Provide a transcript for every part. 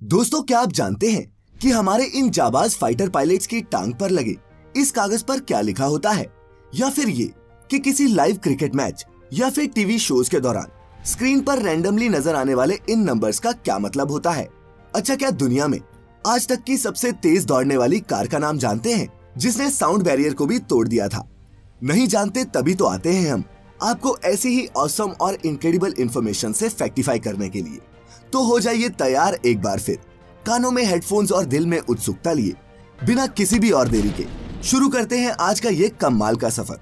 दोस्तों, क्या आप जानते हैं कि हमारे इन जाबाज फाइटर पायलट्स की टांग पर लगे इस कागज पर क्या लिखा होता है, या फिर ये कि किसी लाइव क्रिकेट मैच या फिर टीवी शोज के दौरान स्क्रीन पर रैंडमली नजर आने वाले इन नंबर्स का क्या मतलब होता है। अच्छा, क्या दुनिया में आज तक की सबसे तेज दौड़ने वाली कार का नाम जानते हैं, जिसने साउंड बैरियर को भी तोड़ दिया था? नहीं जानते? तभी तो आते हैं हम आपको ऐसी ही ऑसम और इनक्रेडिबल इंफॉर्मेशन से फैक्टिफाई करने के लिए। तो हो जाइए तैयार एक बार फिर, कानों में हेडफोन्स और दिल में उत्सुकता लिए, बिना किसी भी और देरी के शुरू करते हैं आज का ये कमाल का सफर।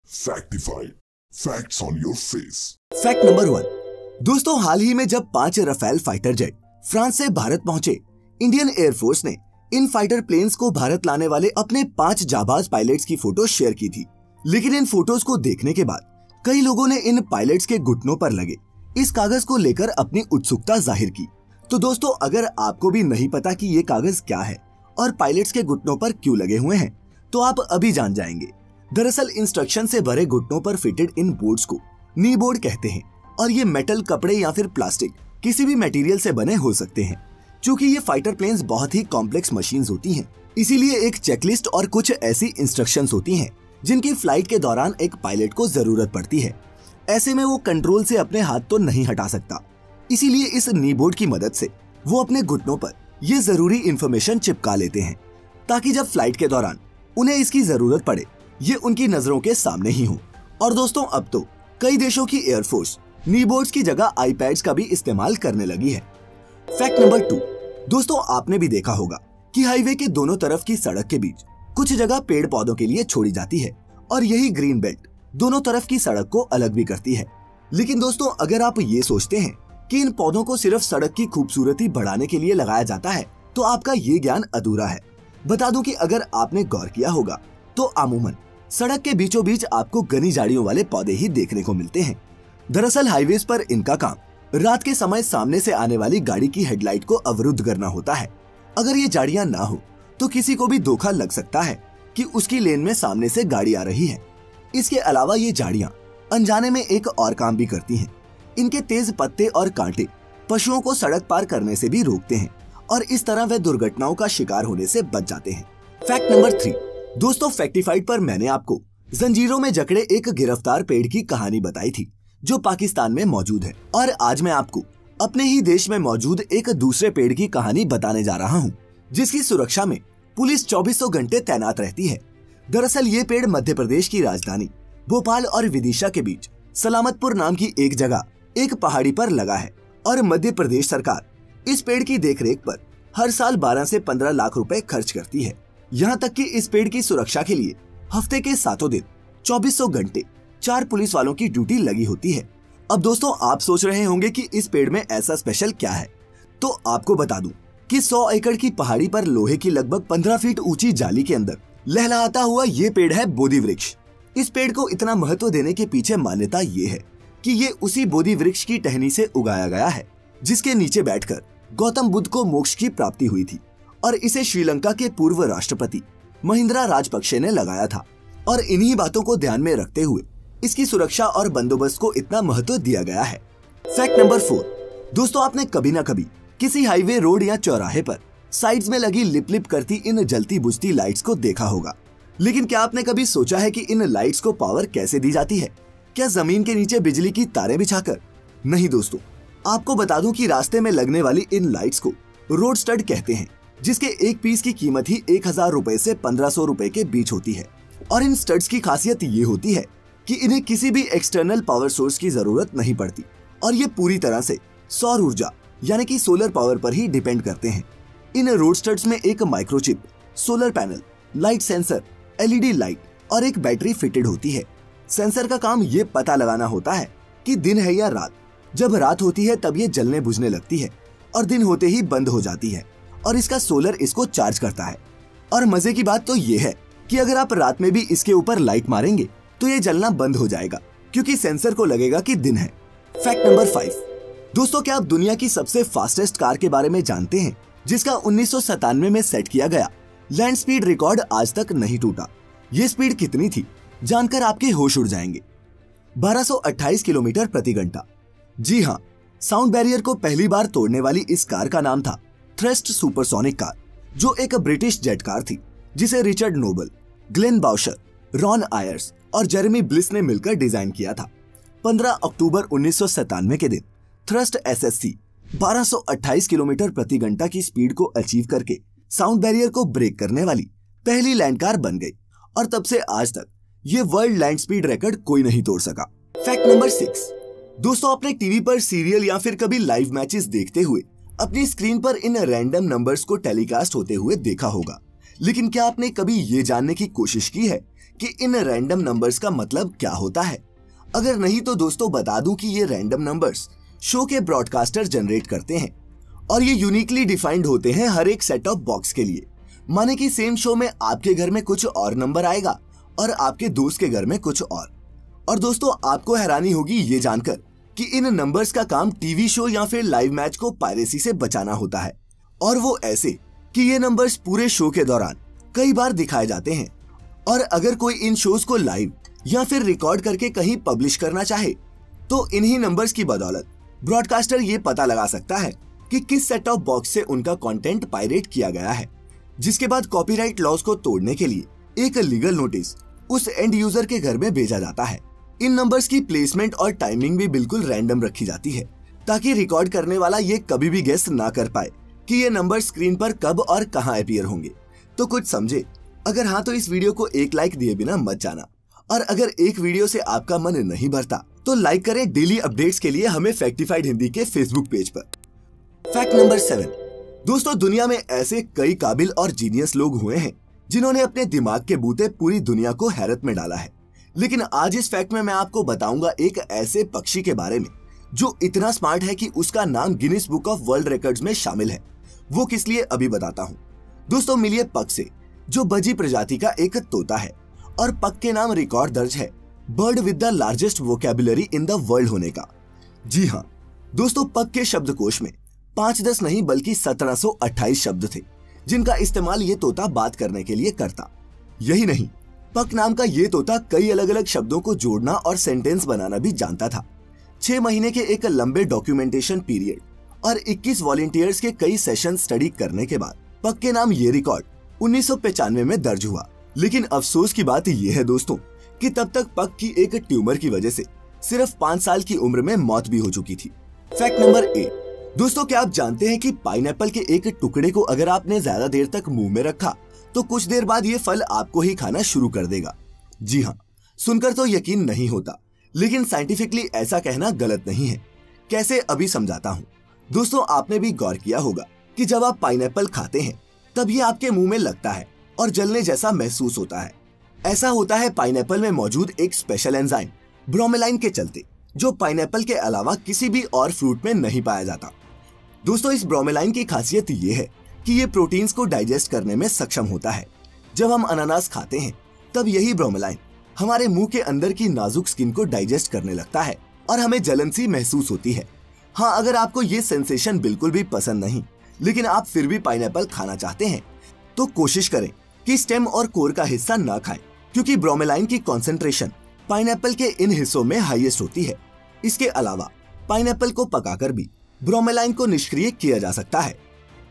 Factified, facts on your face. Fact number 1। दोस्तों, हाल ही में जब 5 राफेल फाइटर जेट फ्रांस से भारत पहुंचे, इंडियन एयरफोर्स ने इन फाइटर प्लेन्स को भारत लाने वाले अपने 5 जाबाज पायलट्स की फोटो शेयर की थी। लेकिन इन फोटोज को देखने के बाद कई लोगों ने इन पायलट्स के घुटनों पर लगे इस कागज को लेकर अपनी उत्सुकता जाहिर की। तो दोस्तों, अगर आपको भी नहीं पता कि ये कागज क्या है और पायलट्स के घुटनों पर क्यों लगे हुए हैं, तो आप अभी जान जाएंगे। दरअसल इंस्ट्रक्शन से भरे घुटनों पर फिटेड इन बोर्ड्स को नी बोर्ड कहते हैं, और ये मेटल, कपड़े या फिर प्लास्टिक किसी भी मटेरियल से बने हो सकते हैं। चूंकि ये फाइटर प्लेन्स बहुत ही कॉम्प्लेक्स मशीन्स होती हैं, इसीलिए एक चेकलिस्ट और कुछ ऐसी इंस्ट्रक्शंस होती हैं जिनकी फ्लाइट के दौरान एक पायलट को जरूरत पड़ती है। ऐसे में वो कंट्रोल से अपने हाथ तो नहीं हटा सकता, इसीलिए इस नी बोर्ड की मदद से वो अपने घुटनों पर ये जरूरी इंफॉर्मेशन चिपका लेते हैं, ताकि जब फ्लाइट के दौरान उन्हें इसकी जरूरत पड़े ये उनकी नजरों के सामने ही हो। और दोस्तों, अब तो कई देशों की एयरफोर्स नी बोर्ड्स की जगह आईपैड्स का भी इस्तेमाल करने लगी है। Fact number 2। दोस्तों, आपने भी देखा होगा कि हाईवे के दोनों तरफ की सड़क के बीच कुछ जगह पेड़ पौधों के लिए छोड़ी जाती है, और यही ग्रीन बेल्ट दोनों तरफ की सड़क को अलग भी करती है। लेकिन दोस्तों, अगर आप ये सोचते हैं कि इन पौधों को सिर्फ सड़क की खूबसूरती बढ़ाने के लिए लगाया जाता है, तो आपका ये ज्ञान अधूरा है। बता दूं कि अगर आपने गौर किया होगा तो अमूमन सड़क के बीचों बीच आपको घनी झाड़ियों वाले पौधे ही देखने को मिलते हैं। दरअसल हाईवेज पर इनका काम रात के समय सामने से आने वाली गाड़ी की हेडलाइट को अवरुद्ध करना होता है। अगर ये झाड़ियां ना हो तो किसी को भी धोखा लग सकता है कि उसकी लेन में सामने से गाड़ी आ रही है। इसके अलावा ये झाड़ियां अनजाने में एक और काम भी करती हैं। इनके तेज पत्ते और कांटे पशुओं को सड़क पार करने से भी रोकते हैं, और इस तरह वे दुर्घटनाओं का शिकार होने से बच जाते हैं। Fact number 3। दोस्तों, फैक्टिफाइड पर मैंने आपको जंजीरों में जकड़े एक गिरफ्तार पेड़ की कहानी बताई थी, जो पाकिस्तान में मौजूद है। और आज मैं आपको अपने ही देश में मौजूद एक दूसरे पेड़ की कहानी बताने जा रहा हूँ, जिसकी सुरक्षा में पुलिस 2400 घंटे तैनात रहती है। दरअसल ये पेड़ मध्य प्रदेश की राजधानी भोपाल और विदिशा के बीच सलामतपुर नाम की एक जगह एक पहाड़ी पर लगा है, और मध्य प्रदेश सरकार इस पेड़ की देखरेख पर हर साल 12 से 15 लाख रुपए खर्च करती है। यहाँ तक कि इस पेड़ की सुरक्षा के लिए हफ्ते के 7 दिन 2400 घंटे 4 पुलिस वालों की ड्यूटी लगी होती है। अब दोस्तों, आप सोच रहे होंगे कि इस पेड़ में ऐसा स्पेशल क्या है, तो आपको बता दूं कि 100 एकड़ की पहाड़ी पर लोहे की लगभग 15 फीट ऊंची जाली के अंदर लहलहाता हुआ ये पेड़ है बोधि वृक्ष। इस पेड़ को इतना महत्व देने के पीछे मान्यता ये है कि ये उसी बोधि वृक्ष की टहनी से उगाया गया है, जिसके नीचे बैठकर गौतम बुद्ध को मोक्ष की प्राप्ति हुई थी, और इसे श्रीलंका के पूर्व राष्ट्रपति महिंद्रा राजपक्षे ने लगाया था। और इन्हीं बातों को ध्यान में रखते हुए इसकी सुरक्षा और बंदोबस्त को इतना महत्व दिया गया है। Fact number 4। दोस्तों, आपने कभी ना कभी किसी हाईवे, रोड या चौराहे पर साइड्स में लगी लिप लिप करती इन जलती बुझती लाइट्स को देखा होगा। लेकिन क्या आपने कभी सोचा है कि इन लाइट्स को पावर कैसे दी जाती है? क्या जमीन के नीचे बिजली की तारें बिछाकर? नहीं दोस्तों, आपको बता दूं कि रास्ते में लगने वाली इन लाइट्स को रोड स्टड कहते हैं, जिसके एक पीस की कीमत ही 1000 रुपए से 1500 रुपए के बीच होती है। और इन स्टड्स की खासियत ये होती है कि इन्हें किसी भी एक्सटर्नल पावर सोर्स की जरूरत नहीं पड़ती, और ये पूरी तरह से सौर ऊर्जा यानी कि सोलर पावर पर ही डिपेंड करते हैं। इन रोड स्टड्स में एक microchip, solar panel, light sensor, LED light और एक बैटरी फिटेड होती है। सेंसर का काम ये पता लगाना होता है कि दिन है या रात। जब रात होती है तब ये जलने बुझने लगती है, और दिन होते ही बंद हो जाती है, और इसका सोलर इसको चार्ज करता है। और मजे की बात तो ये है कि अगर आप रात में भी इसके ऊपर लाइट मारेंगे तो ये जलना बंद हो जाएगा, क्योंकि सेंसर को लगेगा कि दिन है। Fact number 5। दोस्तों, क्या आप दुनिया की सबसे फास्टेस्ट कार के बारे में जानते हैं, जिसका 1997 में सेट किया गया लैंड स्पीड रिकॉर्ड आज तक नहीं टूटा? ये स्पीड कितनी थी, जानकर आपके होश उड़ जाएंगे। 1228 किलोमीटर प्रति घंटा। जी हाँ, साउंड बैरियर को पहली बार तोड़ने वाली इस कार का नाम था थ्रस्ट सुपरसोनिक कार, जो एक ब्रिटिश जेट कार थी जिसे Richard Noble, Glenn Bowsher, Ron Ayers और जेरेमी ब्लिस ने मिलकर डिजाइन किया था। 15 अक्टूबर 1997 के दिन थ्रस्ट SSC 1228 किलोमीटर प्रति घंटा की स्पीड को अचीव करके साउंड बैरियर को ब्रेक करने वाली पहली लैंड कार बन गई और तब से आज तक ये वर्ल्ड लैंड स्पीड रिकॉर्ड कोई नहीं तोड़ सका। Fact number 6। दोस्तों, आपने टीवी पर सीरियल या फिर कभी लाइव मैचेस देखते हुए अपनी स्क्रीन पर इन रैंडम नंबर्स को टेलीकास्ट होते हुए देखा होगा, लेकिन क्या आपने कभी ये जानने की कोशिश की है कि इन रैंडम नंबर्स का मतलब क्या होता है? अगर नहीं तो दोस्तों बता दूं कि ये रैंडम नंबर्स शो के ब्रॉडकास्टर जनरेट करते हैं और ये यूनिकली डिफाइंड होते हैं हर एक सेट ऑफ बॉक्स के लिए। माने कि सेम शो में आपके घर में कुछ और नंबर आएगा और आपके दोस्त के घर में कुछ और दोस्तों, आपको हैरानी होगी ये जानकर कि इन नंबर्स का काम टीवी शो या फिर लाइव मैच को पायरेसी से बचाना होता है, और वो ऐसे कि ये नंबर्स पूरे शो के दौरान कई बार दिखाए जाते हैं। और अगर कोई इन शोज को लाइव या फिर रिकॉर्ड करके कहीं पब्लिश करना चाहे तो इन्हीं नंबर्स की बदौलत ब्रॉडकास्टर ये पता लगा सकता है कि किस सेट ऑफ बॉक्स से उनका कंटेंट पायरेट किया गया है, जिसके बाद कॉपीराइट लॉज को तोड़ने के लिए एक लीगल नोटिस उस एंड यूजर के घर में भेजा जाता है। इन नंबर्स की प्लेसमेंट और टाइमिंग भी बिल्कुल रैंडम रखी जाती है ताकि रिकॉर्ड करने वाला ये कभी भी गेस ना कर पाए कि ये नंबर स्क्रीन पर कब और कहां अपीयर होंगे। तो कुछ समझे? अगर हाँ तो इस वीडियो को एक लाइक दिए बिना मत जाना, और अगर एक वीडियो से आपका मन नहीं भरता तो लाइक करें डेली अपडेट्स के लिए हमें फैक्टिफाइड हिंदी के फेसबुक पेज पर। Fact number 7। दोस्तों, दुनिया में ऐसे कई काबिल और जीनियस लोग हुए हैं जिन्होंने अपने दिमाग के बूते पूरी दुनिया को हैरत में डाला है, लेकिन आज इस फैक्ट में मैं आपको बताऊंगा एक ऐसे पक्षी के बारे में जो इतना स्मार्ट है कि उसका नाम Guinness book of world records में शामिल है। वो किस लिए अभी बताता हूँ। दोस्तों, मिलिए पक से, जो बजी प्रजाति का एक तोता है और पक के नाम रिकॉर्ड दर्ज है bird with the largest vocabulary in the world होने का। जी हाँ दोस्तों, पक के शब्दकोश में 5-10 नहीं बल्कि 1728 शब्द थे जिनका इस्तेमाल ये तोता बात करने के लिए करता। यही नहीं, पक नाम का ये तोता कई अलग अलग शब्दों को जोड़ना और सेंटेंस बनाना भी जानता था। 6 महीने के एक लंबे डॉक्यूमेंटेशन पीरियड और 21 वॉलंटियर्स के कई सेशन स्टडी करने के बाद पक के नाम ये रिकॉर्ड 1995 में दर्ज हुआ। लेकिन अफसोस की बात यह है दोस्तों कि तब तक पक की एक ट्यूमर की वजह से सिर्फ 5 साल की उम्र में मौत भी हो चुकी थी। Fact number 8। दोस्तों, क्या आप जानते हैं कि पाइनएप्पल के एक टुकड़े को अगर आपने ज्यादा देर तक मुंह में रखा तो कुछ देर बाद ये फल आपको ही खाना शुरू कर देगा। जी हाँ, सुनकर तो यकीन नहीं होता, लेकिन साइंटिफिकली ऐसा कहना गलत नहीं है। कैसे, अभी समझाता हूँ। दोस्तों, आपने भी गौर किया होगा कि जब आप पाइनएप्पल खाते हैं तब ये आपके मुंह में लगता है और जलने जैसा महसूस होता है। ऐसा होता है पाइनएप्पल में मौजूद एक स्पेशल एंजाइम ब्रोमेलाइन के चलते, जो पाइनएप्पल के अलावा किसी भी और फ्रूट में नहीं पाया जाता। दोस्तों, इस ब्रोमेलाइन की खासियत ये है कि ये प्रोटीन्स को डाइजेस्ट करने में सक्षम होता है। जब हम अनानास खाते हैं तब यही ब्रोमेलाइन हमारे मुंह के अंदर की नाजुक स्किन को डाइजेस्ट करने लगता है और हमें जलन सी महसूस होती है। हाँ, अगर आपको ये सेंसेशन बिल्कुल भी पसंद नहीं लेकिन आप फिर भी पाइनएप्पल खाना चाहते हैं तो कोशिश करें कि स्टेम और कोर का हिस्सा ना खाएं, क्योंकि ब्रोमेलाइन की कॉन्सेंट्रेशन पाइनएप्पल के इन हिस्सों में हाईएस्ट होती है। इसके अलावा पाइनएप्पल को पकाकर भी ब्रोमेलाइन को निष्क्रिय किया जा सकता है।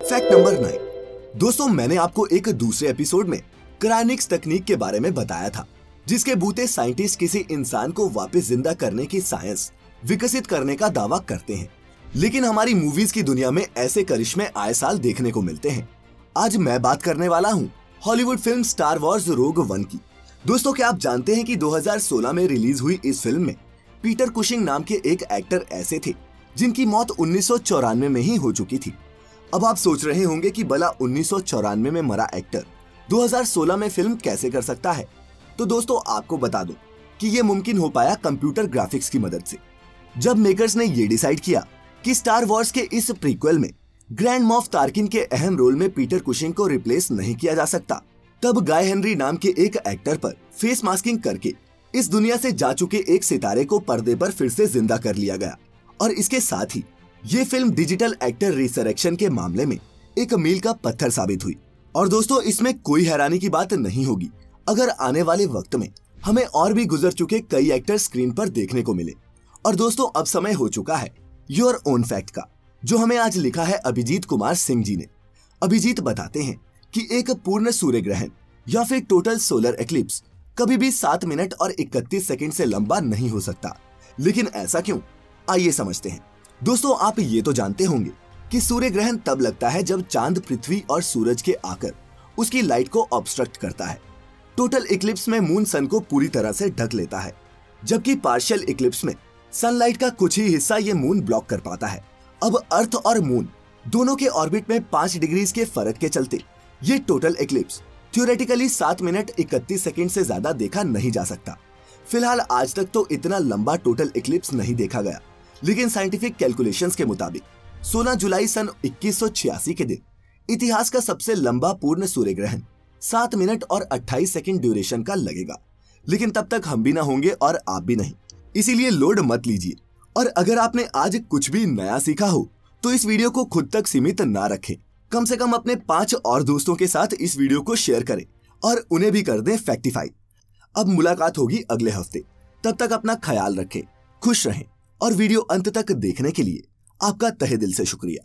Fact number 9। दोस्तों, मैंने आपको एक दूसरे एपिसोड में क्रायोनिक्स तकनीक के बारे में बताया था, जिसके बूते साइंटिस्ट किसी इंसान को वापस जिंदा करने की साइंस विकसित करने का दावा करते हैं। लेकिन हमारी मूवीज की दुनिया में ऐसे करिश्मे आए साल देखने को मिलते हैं। आज मैं बात करने वाला हूँ हॉलीवुड फिल्म स्टार वॉर्स रोग वन की। दोस्तों, क्या आप जानते हैं कि 2016 में रिलीज हुई इस फिल्म में पीटर कुशिंग नाम के एक एक्टर ऐसे थे जिनकी मौत 1994 में ही हो चुकी थी। अब आप सोच रहे होंगे कि भला 1994 में मरा एक्टर 2016 में फिल्म कैसे कर सकता है? तो दोस्तों, आपको बता दूं कि ये मुमकिन हो पाया कंप्यूटर ग्राफिक्स की मदद से। जब मेकर्स ने ये डिसाइड किया कि स्टार वॉर्स के इस प्रीक्वल में ग्रैंड मॉफ तार्किन के अहम रोल में पीटर कुशिंग को रिप्लेस नहीं किया जा सकता, तब गाय हेनरी नाम के एक एक्टर पर फेस मास्किंग करके इस दुनिया से जा चुके एक सितारे को पर्दे पर फिर से जिंदा कर लिया गया। और इसके साथ ही ये फिल्म डिजिटल एक्टर रिसरेक्शन के मामले में एक मील का पत्थर साबित हुई। और दोस्तों, इसमें कोई हैरानी की बात नहीं होगी अगर आने वाले वक्त में हमें और भी गुजर चुके कई एक्टर स्क्रीन पर देखने को मिले। और दोस्तों, अब समय हो चुका है योर ओन फैक्ट का, जो हमें आज लिखा है अभिजीत कुमार सिंह जी ने। अभिजीत बताते हैं कि एक पूर्ण सूर्य ग्रहण या फिर टोटल सोलर एक्लिप्स कभी भी 7 मिनट और 31 सेकंड से लंबा नहीं हो सकता। लेकिन ऐसा क्यों, आइए समझते हैं। दोस्तों, आप ये तो जानते होंगे कि सूर्य ग्रहण तब लगता है जब चांद पृथ्वी और सूरज के आकर उसकी लाइट को ऑब्स्ट्रक्ट करता है। टोटल इक्लिप्स में मून सन को पूरी तरह से ढक लेता है, जबकि पार्शियल इक्लिप्स में सनलाइट का कुछ ही हिस्सा ये मून ब्लॉक कर पाता है। अब अर्थ और मून दोनों के ऑर्बिट में 5 डिग्रीज के फर्क के चलते ये total Eclipse theoretically 7 minute 31 second से ज्यादा देखा नहीं जा सकता। फिलहाल आज तक तो इतना लंबा टोटल इक्लिप्स नहीं देखा गया, लेकिन साइंटिफिक कैलकुलेशंस के मुताबिक 16 जुलाई सन 2186 के दिन इतिहास का सबसे लंबा पूर्ण सूर्य ग्रहण 7 मिनट और 28 सेकंड ड्यूरेशन का लगेगा। लेकिन तब तक हम भी ना होंगे और आप भी नहीं, इसीलिए लोड मत लीजिए। और अगर आपने आज कुछ भी नया सीखा हो तो इस वीडियो को खुद तक सीमित ना रखें, कम से कम अपने 5 और दोस्तों के साथ इस वीडियो को शेयर करें और उन्हें भी कर दें फैक्टिफाई। अब मुलाकात होगी अगले हफ्ते, तब तक अपना ख्याल रखें, खुश रहें और वीडियो अंत तक देखने के लिए आपका तहे दिल से शुक्रिया।